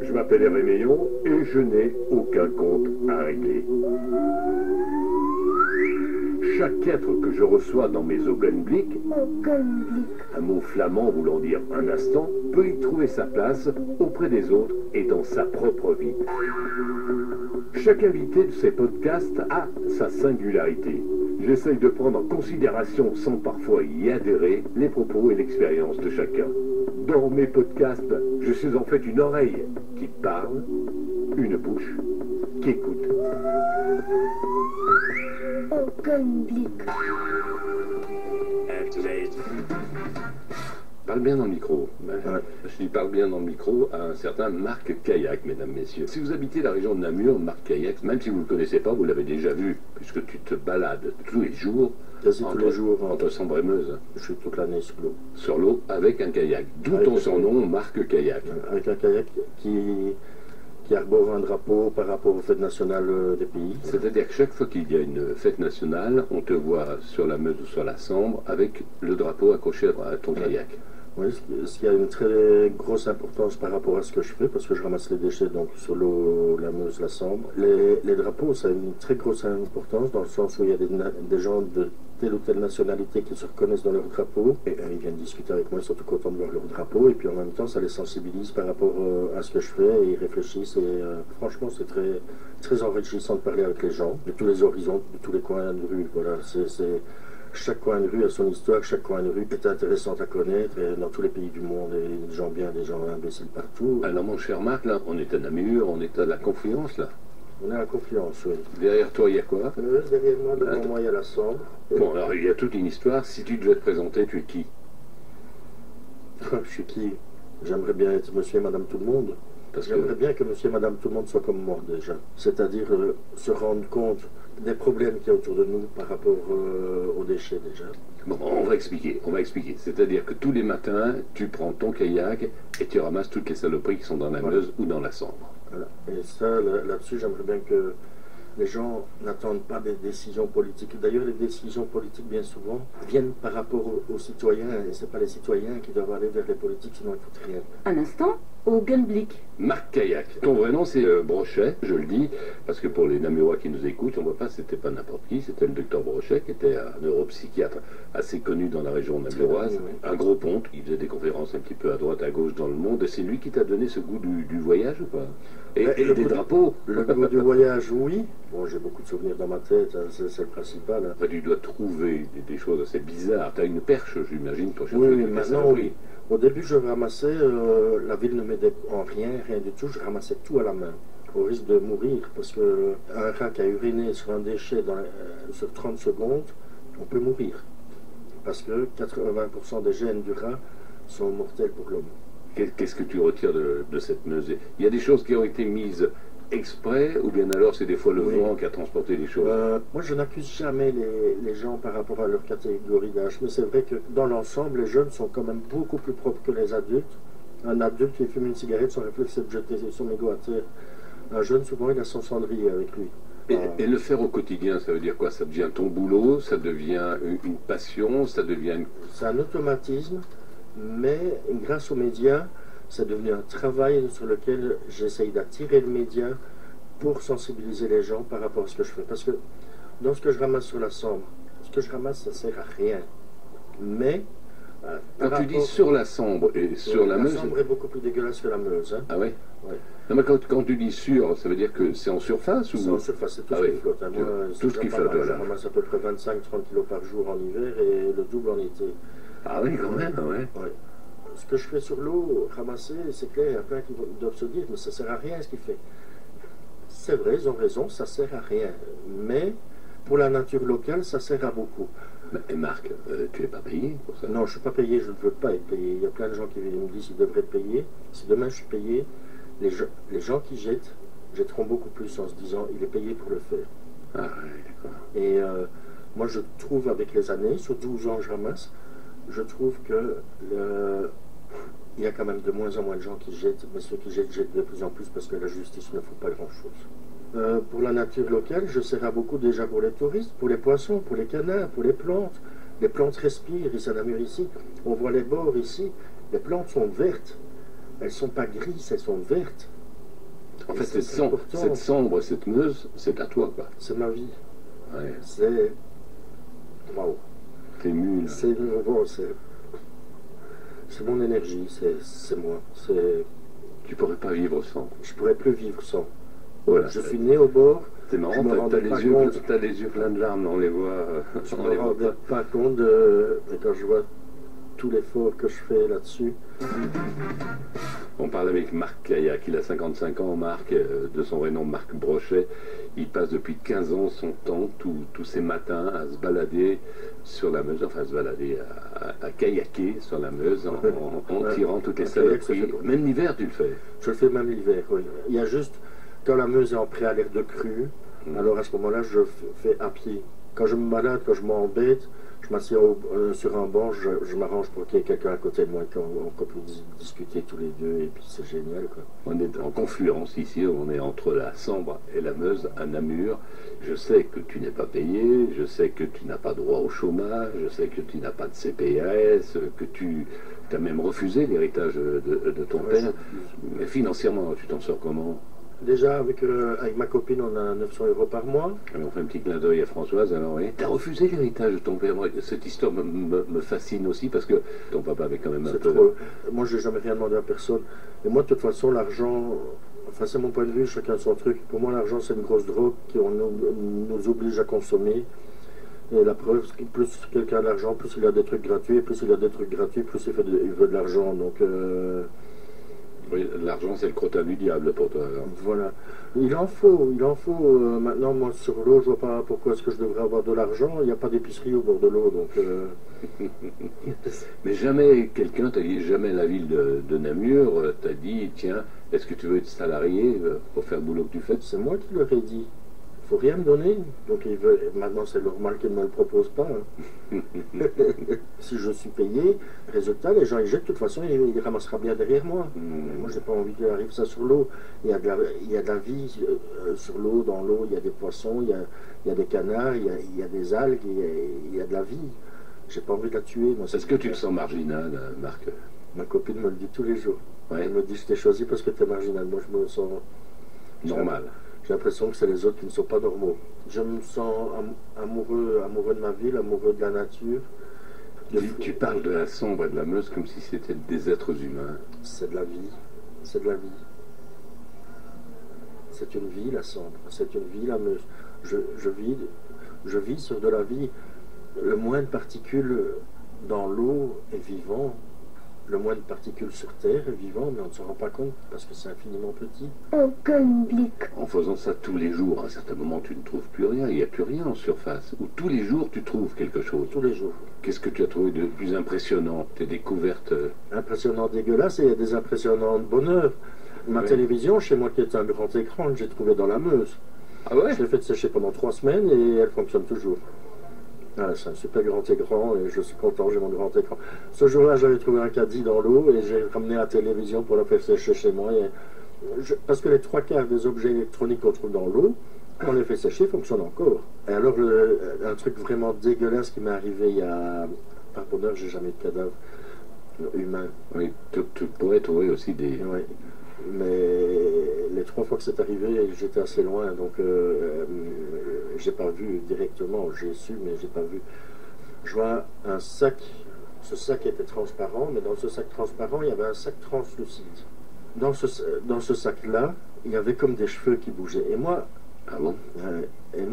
Je m'appelle Hervé Meillon et je n'ai aucun compte à régler. Chaque être que je reçois dans mes Augenblick, un mot flamand voulant dire un instant, peut y trouver sa place auprès des autres et dans sa propre vie. Chaque invité de ces podcasts a sa singularité. J'essaye de prendre en considération, sans parfois y adhérer, les propos et l'expérience de chacun. Dans mes podcasts, je suis en fait une oreille qui parle, une bouche qui écoute. Parle bien dans le micro. Je dis parle bien dans le micro à un certain Marc Caillac, mesdames, messieurs. Si vous habitez la région de Namur, Marc Caillac, même si vous ne le connaissez pas, vous l'avez déjà vu, puisque tu te balades tous les jours. Quasi tous les jours. Entre Sambre et Meuse. Je suis toute l'année sur l'eau. Sur l'eau, avec un kayak. D'où ton surnom, Marc Caillac. Avec un kayak qui arbore un drapeau par rapport aux fêtes nationales des pays. C'est-à-dire que chaque fois qu'il y a une fête nationale, on te voit sur la Meuse ou sur la Sambre avec le drapeau accroché à ton kayak. Oui, ce qui a une très grosse importance par rapport à ce que je fais, parce que je ramasse les déchets donc sur l'eau, la Meuse, la Sambre. Les drapeaux, ça a une très grosse importance dans le sens où il y a des gens de telle ou telle nationalité qui se reconnaissent dans leur drapeau et ils viennent discuter avec moi, ils sont tout contents de voir leur drapeau et puis en même temps ça les sensibilise par rapport à ce que je fais et ils réfléchissent et franchement c'est très, très enrichissant de parler avec les gens de tous les horizons, de tous les coins de rue. Voilà, chaque coin de rue a son histoire, chaque coin de rue est intéressant à connaître et dans tous les pays du monde, il y a des gens bien, des gens imbéciles partout. Alors mon cher Marc, là, on est à Namur, on est à la Confluence là. On est à la Confluence, oui. Derrière toi, il y a quoi? Derrière moi, devant moi, il y a la Sambre. Bon, alors il y a toute une histoire. Si tu devais te présenter, tu es qui? Je suis qui? J'aimerais bien être monsieur et madame tout le monde. J'aimerais bien que monsieur et madame tout le monde soient comme moi déjà. C'est-à-dire se rendre compte des problèmes qu'il y a autour de nous par rapport aux déchets déjà. Bon, on va expliquer. C'est-à-dire que tous les matins, tu prends ton kayak et tu ramasses toutes les saloperies qui sont dans la Meuse ou dans la Sambre. Voilà. Et ça, là-dessus, j'aimerais bien que les gens n'attendent pas des décisions politiques. D'ailleurs, les décisions politiques, bien souvent, viennent par rapport aux citoyens. Et ce n'est pas les citoyens qui doivent aller vers les politiques, sinon ils ne foutent rien. Un instant, Augenblick. Marc Caillac. Ton vrai nom, c'est Brochet, je le dis, parce que pour les Namurois qui nous écoutent, on ne voit pas, c'était pas n'importe qui, c'était le docteur Brochet, qui était un neuropsychiatre assez connu dans la région namuroise, un gros ponte, il faisait des conférences un petit peu à droite, à gauche dans le monde, et c'est lui qui t'a donné ce goût du voyage ou pas? Et des drapeaux. Le goût du voyage, oui. Bon, j'ai beaucoup de souvenirs dans ma tête, hein, c'est le principal. Hein. Enfin, tu dois trouver des choses assez bizarres. Tu as une perche, j'imagine, pour chercher. Oui, maintenant, oui. Au début, je ramassais, la ville ne m'aidait en rien du tout, je ramassais tout à la main, au risque de mourir, parce qu'un rat qui a uriné sur un déchet sur 30 secondes, on peut mourir, parce que 80% des gènes du rat sont mortels pour l'homme. Qu'est-ce que tu retires de cette Meuse? Il y a des choses qui ont été mises exprès, ou bien alors c'est des fois le vent qui a transporté les choses? Moi, je n'accuse jamais les gens par rapport à leur catégorie d'âge, mais c'est vrai que dans l'ensemble, les jeunes sont quand même beaucoup plus propres que les adultes. Un adulte qui fume une cigarette, son réflexe c'est de jeter son mégot à terre. Un jeune, souvent, il a son cendrier avec lui. Et le faire au quotidien, ça veut dire quoi? Ça devient ton boulot, ça devient une passion, ça devient... C'est un automatisme, mais grâce aux médias, c'est devenu un travail sur lequel j'essaye d'attirer le média pour sensibiliser les gens par rapport à ce que je fais. Parce que dans ce que je ramasse sur la Sambre, ce que je ramasse, ça sert à rien. Mais... Quand tu dis sur la Sambre et sur la Meuse... La Sambre est beaucoup plus dégueulasse que la Meuse. Hein. Ah oui? Ouais. Non, mais quand tu dis sur, ça veut dire que c'est en surface ou... C'est en surface, c'est tout ce qui flotte. Hein. Moi, tout ce qui flotte, voilà. Je ramasse à peu près 25-30 kilos par jour en hiver et le double en été. Ah oui, quand même, ouais. Ce que je fais sur l'eau, ramasser, c'est clair, il y a plein qui doivent se dire, mais ça sert à rien ce qu'il fait. C'est vrai, ils ont raison, ça sert à rien. Mais pour la nature locale, ça sert à beaucoup. Et Marc, tu n'es pas payé pour ça? Non, je ne suis pas payé, je ne veux pas être payé. Il y a plein de gens qui me disent qu'ils devraient être payés. Si demain je suis payé, les gens qui jetteront beaucoup plus en se disant, il est payé pour le faire. Ah oui, d'accord. Et moi je trouve avec les années, sur 12 ans je ramasse, je trouve que il y a quand même de moins en moins de gens qui jettent, mais ceux qui jettent de plus en plus parce que la justice ne fait pas grand-chose. Pour la nature locale, je sers à beaucoup déjà pour les touristes, pour les poissons, pour les canards, pour les plantes. Les plantes respirent, ici à Namur ici, on voit les bords ici, les plantes sont vertes. elles sont pas grises, elles sont vertes. En Et fait, c'est cette important. sombre, cette meuse, c'est à toi, quoi. C'est ma vie. Ouais. C'est... Waouh. T'es ému, là. C'est mon énergie, c'est moi. C'est... Tu pourrais pas vivre sans. Je pourrais plus vivre sans. Voilà. Je suis né au bord. C'est Je marrant, me t'as rendais les pas yeux, compte. t'as les yeux pleins de larmes, on les voit. Je On me les voit rendais pas. pas compte de... Et quand je vois tout l'effort que je fais là-dessus, On parle avec Marc Caillac, il a 55 ans, Marc, de son vrai nom Marc Brochet. Il passe depuis 15 ans son temps, tous ses matins, à se balader sur la Meuse, enfin à se balader, à kaillaker sur la Meuse, en Ouais. tirant toutes les Un kayak, ça saloperies. fait beau. Même l'hiver, tu le fais. je le fais même l'hiver. Oui. Il y a juste, quand la Meuse est en préalerte de crue, alors à ce moment-là, je fais à pied. Quand je me balade, quand je m'embête, je m'assieds sur un banc, je m'arrange pour qu'il y ait quelqu'un à côté de moi, qu'on puisse discuter tous les deux, et puis c'est génial, quoi. On est en confluence ici, on est entre la Sambre et la Meuse à Namur. Je sais que tu n'es pas payé, je sais que tu n'as pas droit au chômage, je sais que tu n'as pas de CPS, que tu as même refusé l'héritage de ton Ouais, père. Mais financièrement, tu t'en sors comment? Déjà, avec ma copine, on a 900 € par mois. Alors, on fait un petit clin d'œil à Françoise, alors oui. T'as refusé l'héritage de ton père. Moi, cette histoire me fascine aussi parce que ton papa avait quand même un C'est peu... trop. Moi, j'ai jamais rien demandé à personne. Et moi, de toute façon, l'argent, enfin, c'est mon point de vue, chacun son truc. Pour moi, l'argent, c'est une grosse drogue qu'on nous oblige à consommer. Et la preuve, c'est que plus quelqu'un a de l'argent, plus il a des trucs gratuits. Et plus il a des trucs gratuits, plus il veut de l'argent. Donc, Oui, l'argent, c'est le crottin du diable pour toi. Alors. voilà. Il en faut. Maintenant, moi, sur l'eau, je vois pas pourquoi est-ce que je devrais avoir de l'argent. Il n'y a pas d'épicerie au bord de l'eau, donc... Mais jamais quelqu'un t'a dit, jamais la ville de Namur t'a dit, tiens, est-ce que tu veux être salarié pour faire le boulot que tu fais? C'est moi qui leur ai dit. Il faut rien me donner. Donc maintenant c'est normal qu'ils ne me le proposent pas. Hein. Si je suis payé, résultat, les gens ils jettent, de toute façon, il ramassera bien derrière moi. Moi, j'ai pas envie qu'il arrive ça sur l'eau. Il y a de la vie sur l'eau, dans l'eau, il y a des poissons, il y a des canards, il y a des algues, il y a de la vie. J'ai pas envie de la tuer. Moi, Est-ce que tu te sens marginal, Marc? Ma copine me le dit tous les jours. Ouais. Elle me dit, je t'ai choisi parce que tu es marginal. Moi, je me sens Normal. J'ai l'impression que c'est les autres qui ne sont pas normaux. Je me sens amoureux de ma ville, amoureux de la nature. Tu parles de la Sambre et de la Meuse comme si c'était des êtres humains. C'est de la vie. C'est de la vie. C'est une vie, la Sambre. C'est une vie, la Meuse. Je vis sur de la vie. Le moins de particules dans l'eau est vivant. Le moins de particules sur Terre est vivant, mais on ne se rend pas compte parce que c'est infiniment petit. Aucun blic. En faisant ça tous les jours, à un certain moment, tu ne trouves plus rien. Il n'y a plus rien en surface. Ou tous les jours, tu trouves quelque chose. Tous les jours. Qu'est-ce que tu as trouvé de plus impressionnant? Tes découvertes? Impressionnant, dégueulasse, et il y a des impressionnants de bonheur. Ma Ouais. télévision, chez moi, qui est un grand écran, que j'ai trouvé dans la Meuse. Ah ouais? Je l'ai fait sécher pendant 3 semaines et elle fonctionne toujours. Voilà, c'est un super grand écran et je suis content, j'ai mon grand écran. Ce jour-là, j'avais trouvé un caddie dans l'eau et j'ai ramené la télévision pour la faire sécher chez moi. Parce que les 3/4 des objets électroniques qu'on trouve dans l'eau, quand on les fait sécher, fonctionnent encore. Et alors, un truc vraiment dégueulasse qui m'est arrivé il y a... Par bonheur, j'ai jamais de cadavre humain. Oui, tu pourrais trouver aussi des... Ouais. Mais les 3 fois que c'est arrivé, j'étais assez loin, donc j'ai pas vu directement. J'ai su, mais j'ai pas vu. Je vois un sac. Ce sac était transparent, mais dans ce sac transparent, il y avait un sac translucide. Dans ce sac-là, il y avait comme des cheveux qui bougeaient. Et moi, Ah bon?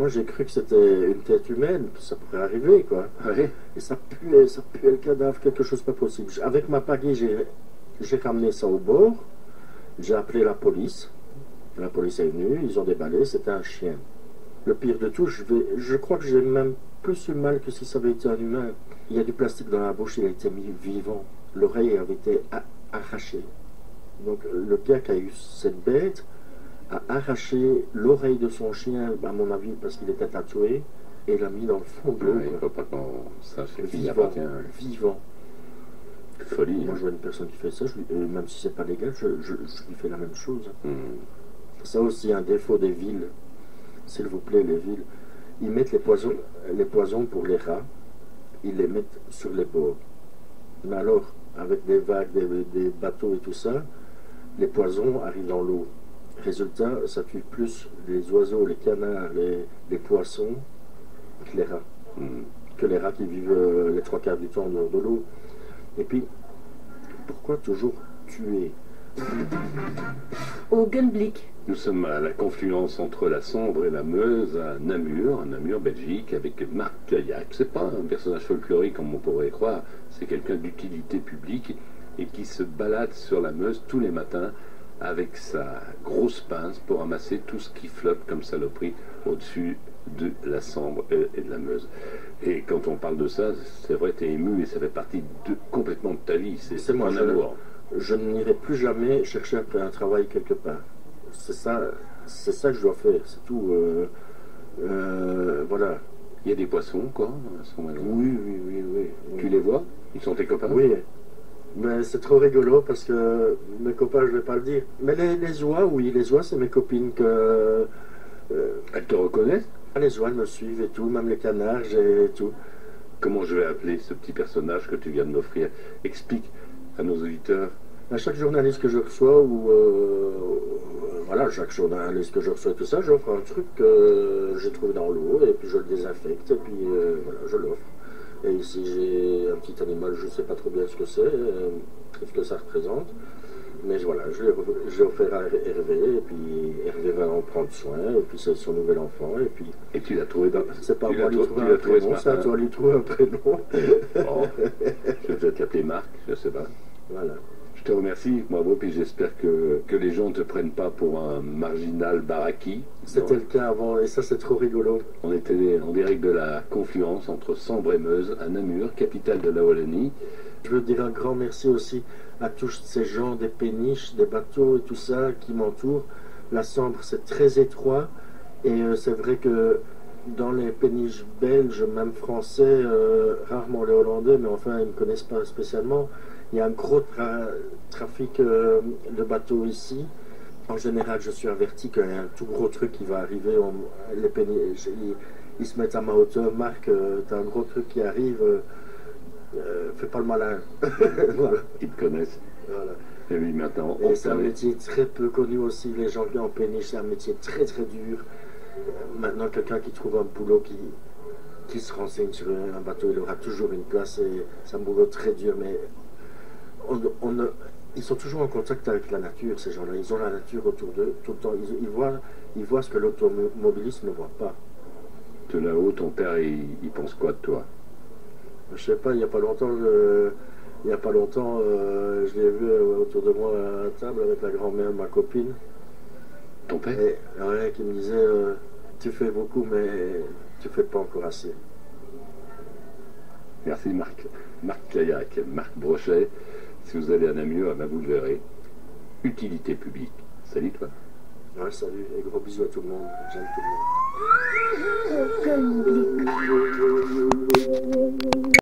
j'ai cru que c'était une tête humaine, ça pourrait arriver, quoi. Ouais. Et ça puait le cadavre, quelque chose pas possible. Avec ma pagaie, j'ai ramené ça au bord. J'ai appelé la police. La police est venue, ils ont déballé, c'était un chien. Le pire de tout, je crois que j'ai même plus eu mal que si ça avait été un humain. Il y a du plastique dans la bouche, il a été mis vivant. L'oreille avait été arrachée. Donc le gars qui a eu cette bête a arraché l'oreille de son chien, à mon avis, parce qu'il était tatoué, et l'a mis dans le fond de l'eau. Ouais, il ne faut pas qu'on sache qui Vivant, appartient. vivant. Folie. Moi, Hein. je vois une personne qui fait ça, même si c'est pas légal, je lui fais la même chose. Hmm. Ça aussi, un défaut des villes, s'il vous plaît, les villes. Ils mettent les poisons pour les rats, ils les mettent sur les bords. Mais alors, avec des vagues, des bateaux et tout ça, les poisons arrivent dans l'eau. Résultat, ça tue plus les oiseaux, les canards, les poissons que les rats. Que les rats qui vivent les 3/4 du temps en dehors de l'eau. Et puis, pourquoi toujours tuer? Au Gunblick. Nous sommes à la confluence entre la Sambre et la Meuse à Namur, Belgique, avec Marc Caillac. C'est pas un personnage folklorique comme on pourrait croire, c'est quelqu'un d'utilité publique et qui se balade sur la Meuse tous les matins avec sa grosse pince pour ramasser tout ce qui flotte comme saloperie au-dessus de la Sambre et de la Meuse. Et quand on parle de ça, c'est vrai, t'es ému et ça fait partie complètement de ta vie. C'est moi, un amour. Je n'irai plus jamais chercher après un travail quelque part. C'est ça que je dois faire, c'est tout. Voilà. Il y a des poissons, quoi, à ce moment-là. Oui. Tu les vois? Ils sont tes copains? Oui. Mais c'est trop rigolo parce que mes copains, je ne vais pas le dire. Mais les oies, oui, les oies, c'est mes copines que... Elles te reconnaissent? Les oies me suivent et tout, même les canards et tout. Comment je vais appeler ce petit personnage que tu viens de m'offrir? Explique à nos auditeurs. À chaque journaliste que je reçois, ou voilà, chaque journaliste que je reçois et tout ça, j'offre un truc que j'ai trouvé dans l'eau, et puis je le désinfecte, et puis voilà, je l'offre. Et ici j'ai un petit animal, je ne sais pas trop bien ce que c'est, ce que ça représente. Mais voilà, je l'ai offert à Hervé, et puis Hervé va en prendre soin, et puis c'est son nouvel enfant, et puis... Et tu l'as trouvé dans... C'est pas moi lui trouver un prénom, c'est à toi lui trouver un prénom. Oh, je vais peut-être l'appeler Marc, je sais pas. Voilà. Je te remercie, bravo, puis j'espère que les gens ne te prennent pas pour un marginal baraki. C'était le cas avant, et ça c'est trop rigolo. On était en direct de la confluence entre Sambre et Meuse, à Namur, capitale de la Wallonie. Je veux dire un grand merci aussi à tous ces gens, des péniches, des bateaux et tout ça qui m'entourent. La Sambre, c'est très étroit, et c'est vrai que dans les péniches belges, même français, rarement les Hollandais, mais enfin ils ne me connaissent pas spécialement, il y a un gros trafic de bateaux ici. En général, je suis averti qu'il y a un tout gros truc qui va arriver. Les péniches, ils se mettent à ma hauteur. Marc, t'as un gros truc qui arrive. Fais pas le malin. Voilà. Ils te connaissent. Voilà. Et oui, maintenant, et c'est un métier très peu connu aussi. Les gens qui en péniche, c'est un métier très très dur. Maintenant, quelqu'un qui trouve un boulot qui se renseigne sur un bateau, il aura toujours une place. Et c'est un boulot très dur, mais ils sont toujours en contact avec la nature, ces gens-là. Ils ont la nature autour d'eux tout le temps. Ils voient ce que l'automobiliste ne voit pas. De là-haut, ton père, il pense quoi de toi? Je sais pas, il n'y a pas longtemps, je l'ai vu autour de moi à la table avec la grand-mère de ma copine. Ton père? Et ouais, qui me disait tu fais beaucoup, mais tu fais pas encore assez. Merci Marc. Marc Caillac, Marc Brochet. Si vous allez à Namur, vous le verrez. Utilité publique. Salut toi. Ouais, salut et gros bisous à tout le monde. J'aime tout le monde.